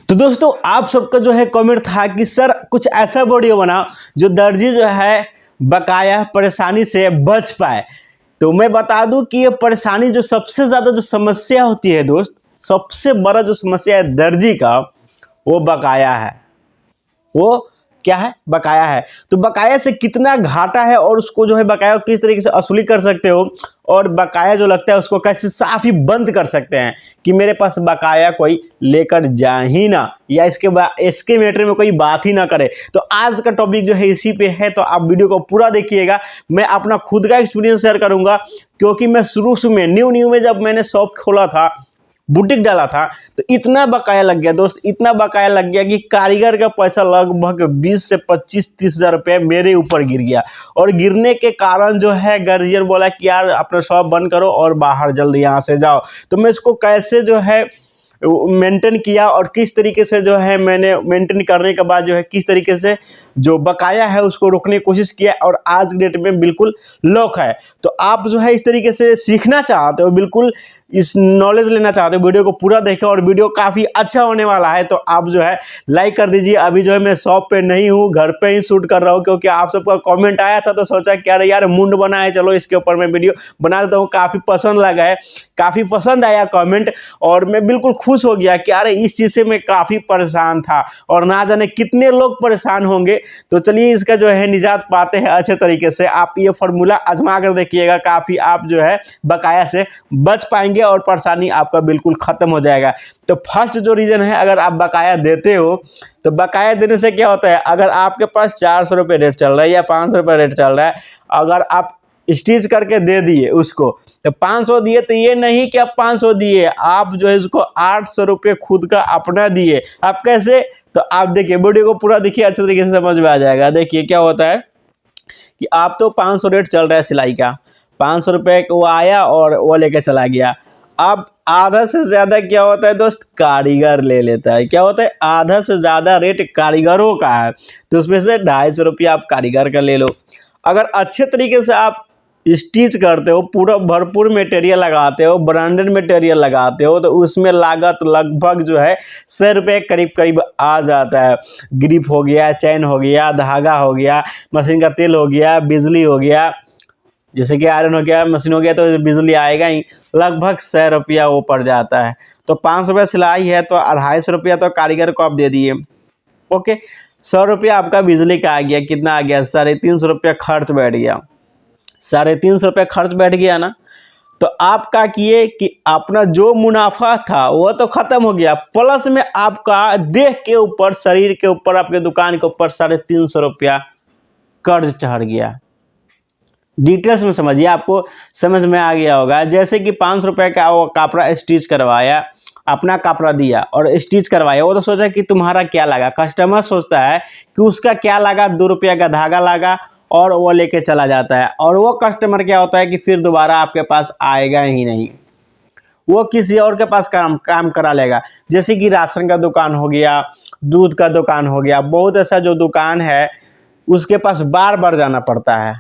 तो दोस्तों आप सबका जो है कमेंट था कि सर कुछ ऐसा वीडियो बनाओ जो दर्जी जो है बकाया परेशानी से बच पाए। तो मैं बता दूं कि ये परेशानी जो सबसे ज़्यादा जो समस्या होती है दोस्त, सबसे बड़ा जो समस्या है दर्जी का, वो बकाया है। वो क्या है? बकाया है। तो बकाया से कितना घाटा है और उसको जो है बकाया किस तरीके से वसूली कर सकते हो, और बकाया जो लगता है उसको कैसे साफ ही बंद कर सकते हैं कि मेरे पास बकाया कोई लेकर जा ही ना, या इसके मैटर में कोई बात ही ना करे। तो आज का टॉपिक जो है इसी पे है, तो आप वीडियो को पूरा देखिएगा। मैं अपना खुद का एक्सपीरियंस शेयर करूंगा, क्योंकि मैं शुरू में न्यू में जब मैंने शॉप खोला था, बुटीक डाला था, तो इतना बकाया लग गया दोस्त, इतना बकाया लग गया कि कारीगर का पैसा लगभग 20 से 25-30 हज़ार रुपये मेरे ऊपर गिर गया। और गिरने के कारण जो है गार्जियन बोला कि यार अपना शॉप बंद करो और बाहर जल्दी यहाँ से जाओ। तो मैं इसको कैसे जो है मेंटेन किया, और किस तरीके से जो है मैंने मेंटेन करने के बाद जो है किस तरीके से जो बकाया है उसको रोकने की कोशिश किया, और आज के डेट में बिल्कुल लॉक है। तो आप जो है इस तरीके से सीखना चाहते हो, बिल्कुल इस नॉलेज लेना चाहते हो, वीडियो को पूरा देखें, और वीडियो काफ़ी अच्छा होने वाला है। तो आप जो है लाइक कर दीजिए। अभी जो है मैं शॉप पे नहीं हूँ, घर पे ही शूट कर रहा हूँ, क्योंकि आप सबका कमेंट आया था तो सोचा कि अरे यार मुंड बना है, चलो इसके ऊपर मैं वीडियो बना देता हूँ। काफ़ी पसंद लगा है, काफ़ी पसंद आया कमेंट, और मैं बिल्कुल खुश हो गया कि अरे इस चीज़ से मैं काफ़ी परेशान था और ना जाने कितने लोग परेशान होंगे। तो चलिए इसका जो है निजात पाते हैं अच्छे तरीके से। आप ये फार्मूला आजमा कर देखिएगा, काफ़ी आप जो है बकाया से बच पाएंगे और परेशानी आपका बिल्कुल ख़त्म हो जाएगा। तो फर्स्ट जो रीज़न है, अगर आप बकाया देते हो तो बकाया देने से क्या होता है, अगर आपके पास 400 रुपये रेट चल रहा है या 500 रुपये रेट चल रहा है, अगर आप स्टिच करके दे दिए उसको तो 500 दिए, तो ये नहीं कि आप 500 दिए, आप जो है उसको 800 रुपये खुद का अपना दिए। आप कैसे? तो आप देखिए, वीडियो को पूरा देखिए, अच्छे तरीके से समझ में आ जाएगा। देखिए क्या होता है कि आप तो 500 रेट चल रहा है सिलाई का, 500 रुपये वो आया और वो लेके चला गया। अब आधा से ज़्यादा क्या होता है दोस्त, कारीगर ले लेता है। क्या होता है, आधा से ज़्यादा रेट कारीगरों का है, तो उसमें से 250 रुपया आप कारीगर का ले लो। अगर अच्छे तरीके से आप स्टिच करते हो, पूरा भरपूर मटेरियल लगाते हो, ब्रांडेड मटेरियल लगाते हो, तो उसमें लागत लगभग जो है 100 रुपये करीब करीब आ जाता है। ग्रिप हो गया, चैन हो गया, धागा हो गया, मशीन का तेल हो गया, बिजली हो गया, जैसे कि आयरन हो गया, मशीन हो गया, तो बिजली आएगा ही, लगभग 100 रुपया वो पड़ जाता है। तो 500 रुपये सिलाई है, तो 250 रुपया तो कारीगर को आप दे दिए। ओके, 100 रुपया आपका बिजली का आ गया, कितना आ गया, 350 रुपया खर्च बैठ गया। 350 रुपये खर्च बैठ गया ना, तो आप क्या किए कि अपना जो मुनाफा था वो तो खत्म हो गया, प्लस में आपका देह के ऊपर, शरीर के ऊपर, आपके दुकान के ऊपर 350 रुपया कर्ज चढ़ गया। डिटेल्स में समझिए, आपको समझ में आ गया होगा। जैसे कि 500 रुपये का वो कपड़ा स्टिच करवाया, अपना कपड़ा दिया और स्टिच करवाया, वो तो सोचा कि तुम्हारा क्या लगा, कस्टमर सोचता है कि उसका क्या लगा, 2 रुपया का धागा लगा, और वो लेके चला जाता है। और वो कस्टमर क्या होता है कि फिर दोबारा आपके पास आएगा ही नहीं, वो किसी और के पास काम करा लेगा। जैसे कि राशन का दुकान हो गया, दूध का दुकान हो गया, बहुत ऐसा जो दुकान है उसके पास बार बार जाना पड़ता है,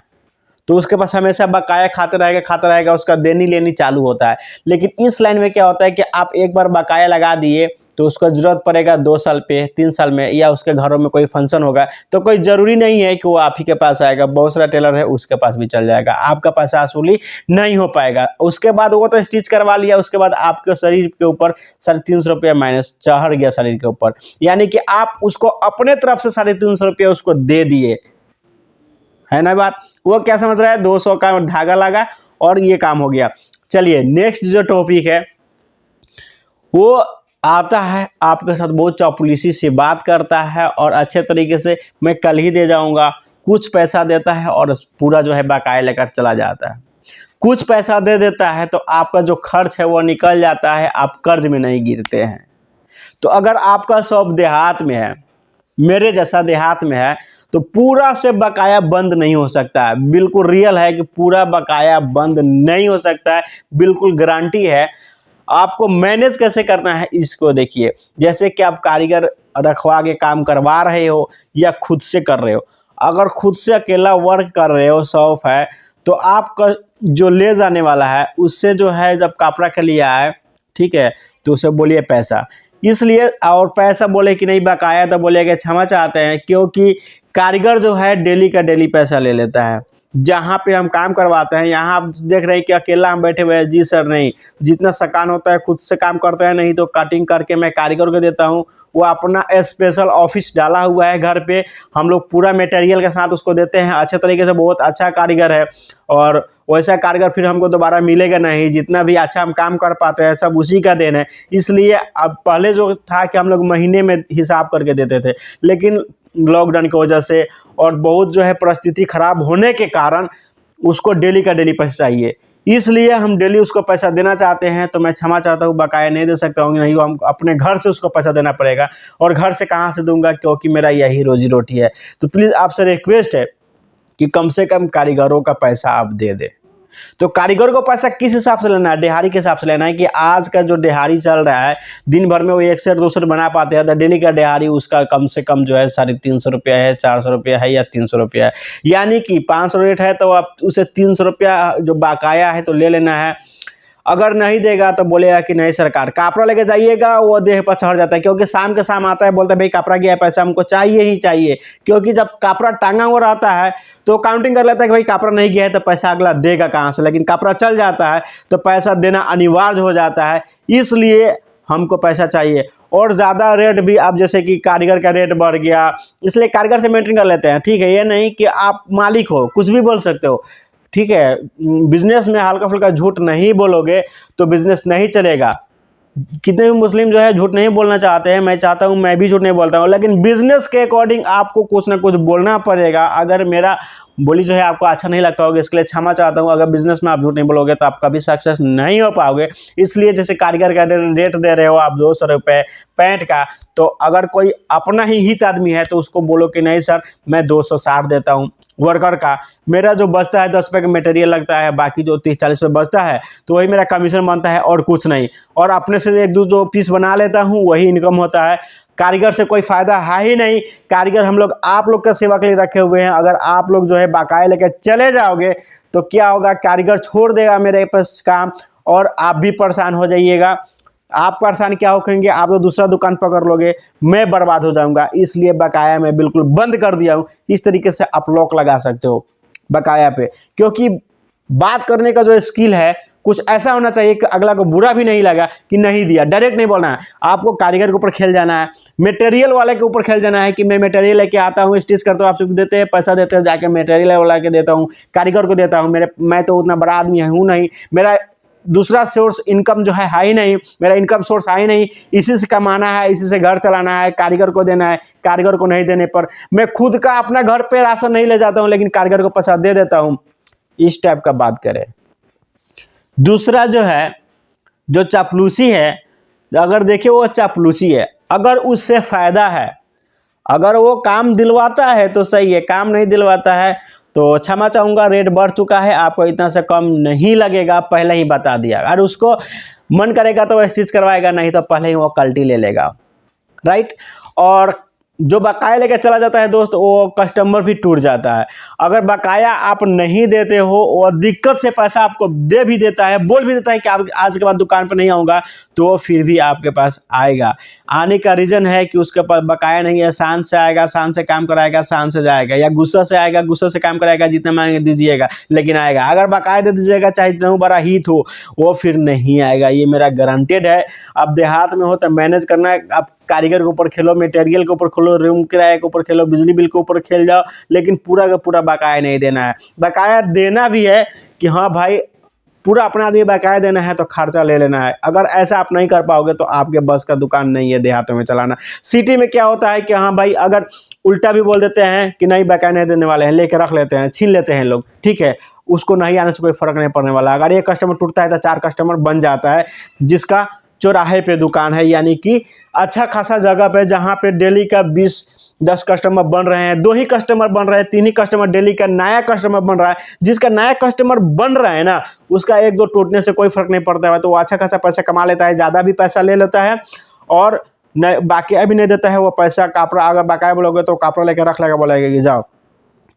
तो उसके पास हमेशा बकाया खाते रहेगा, उसका देनी लेनी चालू होता है। लेकिन इस लाइन में क्या होता है कि आप एक बार बकाया लगा दिए तो उसका ज़रूरत पड़ेगा 2 साल पे, 3 साल में, या उसके घरों में कोई फंक्शन होगा, तो कोई ज़रूरी नहीं है कि वो आप ही के पास आएगा, बहुत सारा टेलर है उसके पास भी चल जाएगा, आपका पैसा वसूली नहीं हो पाएगा। उसके बाद वो तो स्टिच करवा लिया, उसके बाद आपके शरीर के ऊपर 350 रुपया माइनस चढ़ गया शरीर के ऊपर, यानी कि आप उसको अपने तरफ से 350 रुपया उसको दे दिए, है ना बात। वो क्या समझ रहा है, 200 का धागा लगा और ये काम हो गया। चलिए नेक्स्ट जो टॉपिक है, वो आता है आपके साथ बहुत चापलूसी से बात करता है, और अच्छे तरीके से मैं कल ही दे जाऊंगा, कुछ पैसा देता है और पूरा जो है बकाया लेकर चला जाता है। कुछ पैसा दे देता है तो आपका जो खर्च है वो निकल जाता है, आप कर्ज में नहीं गिरते हैं। तो अगर आपका शॉप देहात में है, मेरे जैसा देहात में है, तो पूरा से बकाया बंद नहीं हो सकता है। बिल्कुल रियल है कि पूरा बकाया बंद नहीं हो सकता है, बिल्कुल गारंटी है। आपको मैनेज कैसे करना है इसको देखिए। जैसे कि आप कारीगर रखवा के काम करवा रहे हो या खुद से कर रहे हो। अगर खुद से अकेला वर्क कर रहे हो, शॉप है, तो आपका जो ले जाने वाला है उससे जो है, जब कपड़ा के लिए आए, ठीक है, तो उसे बोलिए पैसा। इसलिए और पैसा बोले कि नहीं बकाया तो बोले कि क्षमा चाहते हैं, क्योंकि कारीगर जो है डेली का डेली पैसा ले लेता है। जहाँ पे हम काम करवाते हैं यहाँ आप देख रहे हैं कि अकेला हम बैठे हुए हैं, जी सर नहीं, जितना सकान होता है खुद से काम करते हैं, नहीं तो कटिंग करके मैं कारीगर को देता हूँ। वो अपना स्पेशल ऑफिस डाला हुआ है घर पे, हम लोग पूरा मटेरियल के साथ उसको देते हैं अच्छे तरीके से। बहुत अच्छा कारीगर है और वैसा कारीगर फिर हमको दोबारा मिलेगा नहीं। जितना भी अच्छा हम काम कर पाते हैं सब उसी का देन है। इसलिए अब पहले जो था कि हम लोग महीने में हिसाब करके देते थे, लेकिन लॉकडाउन की वजह से और बहुत जो है परिस्थिति खराब होने के कारण उसको डेली का डेली पैसा चाहिए, इसलिए हम डेली उसको पैसा देना चाहते हैं। तो मैं क्षमा चाहता हूँ, बकाया नहीं दे सकता हूँ, नहीं हम अपने घर से उसको पैसा देना पड़ेगा। और घर से कहाँ से दूंगा, क्योंकि मेरा यही रोजी रोटी है। तो प्लीज़ आपसे रिक्वेस्ट है कि कम से कम कारीगरों का पैसा आप दे दें। तो कारीगर को पैसा किस हिसाब से लेना है, दिहाड़ी के हिसाब से लेना है कि आज का जो दिहाड़ी चल रहा है दिन भर में वो 1 सेट 2 सेट बना पाते हैं, तो डेली का दिहाड़ी उसका कम से कम जो है 350 रुपया है, 400 रुपया है या 300 रुपया है। यानी कि 500 रेट है तो आप उसे 300 रुपया जो बकाया है तो ले लेना है। अगर नहीं देगा तो बोलेगा कि नहीं सरकार, कापड़ा लेके जाइएगा, वो देह पर चढ़ जाता है, क्योंकि शाम के शाम आता है बोलता है भाई कापड़ा गया है, पैसा हमको चाहिए ही चाहिए। क्योंकि जब कापड़ा टांगा हुआ रहता है तो काउंटिंग कर लेता है कि भाई कापड़ा नहीं गया है तो पैसा अगला देगा कहाँ से, लेकिन कापड़ा चल जाता है तो पैसा देना अनिवार्य हो जाता है। इसलिए हमको पैसा चाहिए। और ज़्यादा रेट भी, आप जैसे कि कारीगर का रेट बढ़ गया, इसलिए कारीगर से मेंटेन कर लेते हैं, ठीक है। ये नहीं कि आप मालिक हो कुछ भी बोल सकते हो, ठीक है। बिजनेस में हल्का फुल्का झूठ नहीं बोलोगे तो बिजनेस नहीं चलेगा। कितने भी मुस्लिम जो है झूठ नहीं बोलना चाहते हैं, मैं चाहता हूं मैं भी झूठ नहीं बोलता हूं, लेकिन बिजनेस के अकॉर्डिंग आपको कुछ ना कुछ बोलना पड़ेगा। अगर मेरा बोली जो है आपको अच्छा नहीं लगता होगा, इसके लिए क्षमा चाहता हूं। अगर बिजनेस में आप झूठ नहीं बोलोगे तो आप कभी सक्सेस नहीं हो पाओगे। इसलिए जैसे कारीगर का रेट दे रहे हो आप 200 रुपये पैंट का, तो अगर कोई अपना ही हित आदमी है तो उसको बोलो कि नहीं सर मैं 260 देता हूँ। वर्कर का मेरा जो बचता है 10 रुपये का मटेरियल लगता है, बाकी जो 30-40 रुपये बचता है तो वही मेरा कमीशन बनता है और कुछ नहीं। और अपने से 1-2 पीस बना लेता हूँ, वही इनकम होता है। कारीगर से कोई फ़ायदा है ही नहीं। कारीगर हम लोग आप लोग का सेवा के लिए रखे हुए हैं। अगर आप लोग जो है बकाया लेकर चले जाओगे तो क्या होगा, कारीगर छोड़ देगा मेरे पास काम और आप भी परेशान हो जाइएगा। आप परेशान क्या होंगे, आप तो दूसरा दुकान पकड़ लोगे, मैं बर्बाद हो जाऊंगा। इसलिए बकाया मैं बिल्कुल बंद कर दिया हूँ। इस तरीके से आप लॉक लगा सकते हो बकाया पे, क्योंकि बात करने का जो स्किल है कुछ ऐसा होना चाहिए कि अगला को बुरा भी नहीं लगा कि नहीं दिया। डायरेक्ट नहीं बोलना है, आपको कारीगर के ऊपर खेल जाना है, मटेरियल वाले के ऊपर खेल जाना है कि मैं मटेरियल लेके आता हूँ, स्टिच करता हूँ, आप सबको देते हैं, पैसा देते हैं, जाके मटेरियल वाला के देता हूँ, कारीगर को देता हूँ। मैं तो उतना बड़ा आदमी हूँ नहीं, मेरा दूसरा सोर्स इनकम जो है ही नहीं, मेरा इनकम सोर्स है ही नहीं। इसी से कमाना है, इसी से घर चलाना है, कारीगर को देना है। कारीगर को नहीं देने पर मैं खुद का अपना घर पे राशन नहीं ले जाता हूँ, लेकिन कारीगर को पैसा दे देता हूँ। इस टाइप का बात करें। दूसरा जो है, जो चापलूसी है, अगर देखिए वो चापलूसी है। अगर उससे फ़ायदा है, अगर वो काम दिलवाता है तो सही है, काम नहीं दिलवाता है तो क्षमा चाहूँगा, रेट बढ़ चुका है, आपको इतना से कम नहीं लगेगा, पहले ही बता दिया। अगर उसको मन करेगा तो वो स्टिच करवाएगा, नहीं तो पहले ही वो कल्टी ले लेगा, राइट। और जो बकाया लेकर चला जाता है दोस्त, वो कस्टमर भी टूट जाता है। अगर बकाया आप नहीं देते हो और दिक्कत से पैसा आपको दे भी देता है, बोल भी देता है कि आप आज के बाद दुकान पर नहीं आऊँगा, तो वो फिर भी आपके पास आएगा। आने का रीज़न है कि उसके पास बकाया नहीं है, शान से आएगा, शान से काम कराएगा, शान से जाएगा, या गुस्सा से आएगा, गुस्सा से काम कराएगा, जितना मांगे दीजिएगा, लेकिन आएगा। अगर बकाया दे दीजिएगा चाहे जितना बड़ा हित हो, वो फिर नहीं आएगा, ये मेरा गारंटेड है। अब देहात में हो तो मैनेज करना है, आप कारीगर के ऊपर खेलो, मटेरियल के ऊपर खेलो, रूम किराए के ऊपर खेलो, बिजली बिल के ऊपर खेल जाओ, लेकिन पूरा का पूरा बकाया नहीं देना है। बकाया देना भी है कि हाँ भाई पूरा अपना आदमी बकाया देना है तो खर्चा ले लेना है। अगर ऐसा आप नहीं कर पाओगे तो आपके बस का दुकान नहीं है देहातों में चलाना। सिटी में क्या होता है कि हाँ भाई, अगर उल्टा भी बोल देते हैं कि नहीं बकाया नहीं देने वाले हैं, लेके रख लेते हैं, छीन लेते हैं लोग, ठीक है, उसको नहीं आने से कोई फर्क नहीं पड़ने वाला। अगर एक कस्टमर टूटता है तो 4 कस्टमर बन जाता है, जिसका चौराहे पे दुकान है, यानी कि अच्छा खासा जगह पे, जहाँ पे डेली का 20-10 कस्टमर बन रहे हैं, 2 ही कस्टमर बन रहे हैं, 3 ही कस्टमर डेली का नया कस्टमर बन रहा है। जिसका नया कस्टमर बन रहा है ना, उसका 1-2 टूटने से कोई फर्क नहीं पड़ता है, तो वो अच्छा खासा पैसा कमा लेता है, ज़्यादा भी पैसा ले लेता है और बाकी भी नहीं देता है वो पैसा। कापड़ा अगर बकाया बोलोगे तो कापड़ा लेकर रख लेगा, बोलेगा कि जाओ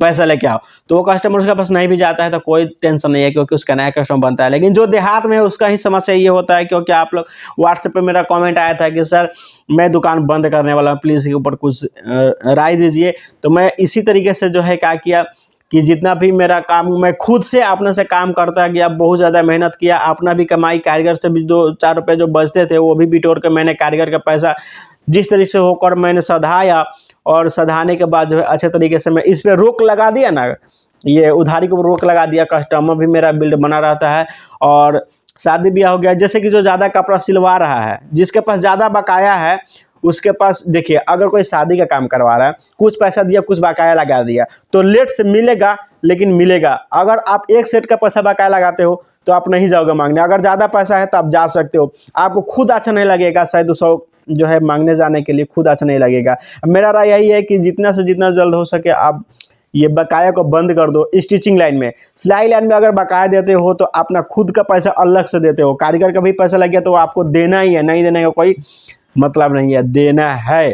पैसा लेके आओ। तो वो कस्टमर उसके पास नहीं भी जाता है तो कोई टेंशन नहीं है, क्योंकि उसका नया कस्टमर बनता है। लेकिन जो देहात में है उसका ही समस्या ये होता है, क्योंकि आप लोग व्हाट्सएप पे मेरा कमेंट आया था कि सर मैं दुकान बंद करने वाला हूँ, प्लीज़ इसके ऊपर कुछ राय दीजिए। तो मैं इसी तरीके से जो है क्या किया कि जितना भी मेरा काम मैं खुद से अपने से काम करता गया, बहुत ज़्यादा मेहनत किया, अपना भी कमाई, कारीगर से भी 2-4 रुपये जो बचते थे वो भी बिटोर के मैंने कारीगर का पैसा जिस तरीके से होकर मैंने सधाया, और सधाने के बाद जो है अच्छे तरीके से मैं इस पर रोक लगा दिया ना, ये उधारी को रोक लगा दिया, कस्टमर भी मेरा बिल्ड बना रहता है। और शादी ब्याह हो गया, जैसे कि जो ज़्यादा कपड़ा सिलवा रहा है, जिसके पास ज़्यादा बकाया है उसके पास, देखिए अगर कोई शादी का काम करवा रहा है, कुछ पैसा दिया, कुछ बकाया लगा दिया, तो लेट से मिलेगा लेकिन मिलेगा। अगर आप एक सेट का पैसा बकाया लगाते हो तो आप नहीं जाओगे मांगने, अगर ज़्यादा पैसा है तो आप जा सकते हो, आपको खुद अच्छा नहीं लगेगा, 100-200 जो है मांगने जाने के लिए खुद अच्छा नहीं लगेगा। मेरा राय यही है कि जितना से जितना जल्द हो सके आप ये बकाया को बंद कर दो। स्टिचिंग लाइन में, सिलाई लाइन में अगर बकाया देते हो तो अपना खुद का पैसा अलग से देते हो, कारीगर का भी पैसा लग गया तो आपको देना ही है, नहीं देने का कोई मतलब नहीं है, देना है,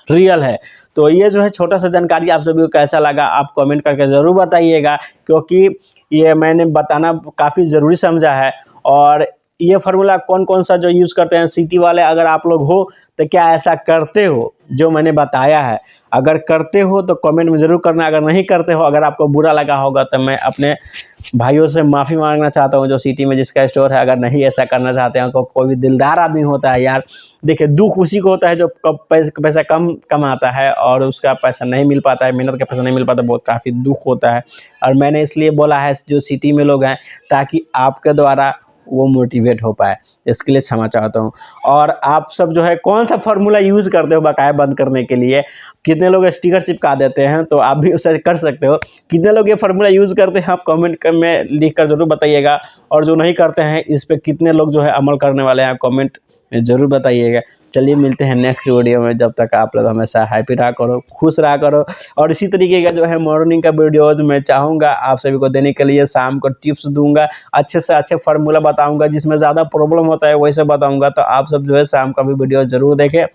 रियल है। तो ये जो है छोटा सा जानकारी आप सभी को कैसा लगा आप कमेंट करके ज़रूर बताइएगा, क्योंकि ये मैंने बताना काफ़ी ज़रूरी समझा है। और ये फार्मूला कौन कौन सा जो यूज़ करते हैं सिटी वाले, अगर आप लोग हो तो क्या ऐसा करते हो जो मैंने बताया है? अगर करते हो तो कमेंट में ज़रूर करना, अगर नहीं करते हो, अगर आपको बुरा लगा होगा तो मैं अपने भाइयों से माफ़ी मांगना चाहता हूँ जो सिटी में जिसका स्टोर है। अगर नहीं ऐसा करना चाहते हैं, कोई भी दिलदार आदमी होता है यार, देखिए दुख उसी को होता है जो पैसा कम कमाता है और उसका पैसा नहीं मिल पाता है, मेहनत का पैसा नहीं मिल पाता, बहुत काफ़ी दुख होता है। और मैंने इसलिए बोला है जो सिटी में लोग हैं, ताकि आपके द्वारा वो मोटिवेट हो पाए, इसके लिए क्षमा चाहता हूँ। और आप सब जो है कौन सा फार्मूला यूज़ करते हो बकाया बंद करने के लिए? कितने लोग स्टिकर चिपका देते हैं, तो आप भी उसे कर सकते हो। कितने लोग ये फार्मूला यूज़ करते हैं आप कमेंट में लिख कर ज़रूर बताइएगा, और जो नहीं करते हैं इस पर कितने लोग जो है अमल करने वाले हैं कमेंट में ज़रूर बताइएगा। चलिए मिलते हैं नेक्स्ट वीडियो में, जब तक आप लोग हमेशा हैप्पी रहा करो, खुश रहा करो। और इसी तरीके का जो है मॉर्निंग का वीडियोज मैं चाहूँगा आप सभी को देने के लिए, शाम को टिप्स दूंगा, अच्छे से अच्छे फार्मूला बताऊंगा, जिसमें ज़्यादा प्रॉब्लम होता है वैसे बताऊंगा। तो आप सब जो है शाम का भी वीडियो ज़रूर देखें।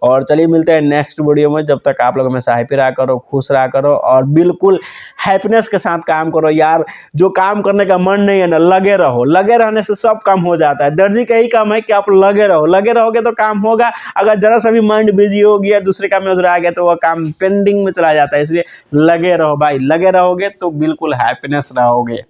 और चलिए मिलते हैं नेक्स्ट वीडियो में, जब तक आप लोग हमेशा हैप्पी रहा करो, खुश रहा करो, और बिल्कुल हैप्पीनेस के साथ काम करो यार। जो काम करने का मन नहीं है ना, लगे रहो, लगे रहने से सब काम हो जाता है। दर्जी का ही काम है कि आप लगे रहो, लगे रहोगे तो काम होगा। अगर जरा सा भी माइंड बिजी हो गया, दूसरे काम में उधर गया, तो वह काम पेंडिंग में चला जाता है। इसलिए लगे रहो भाई, लगे रहोगे तो बिल्कुल हैप्पीनेस रहोगे।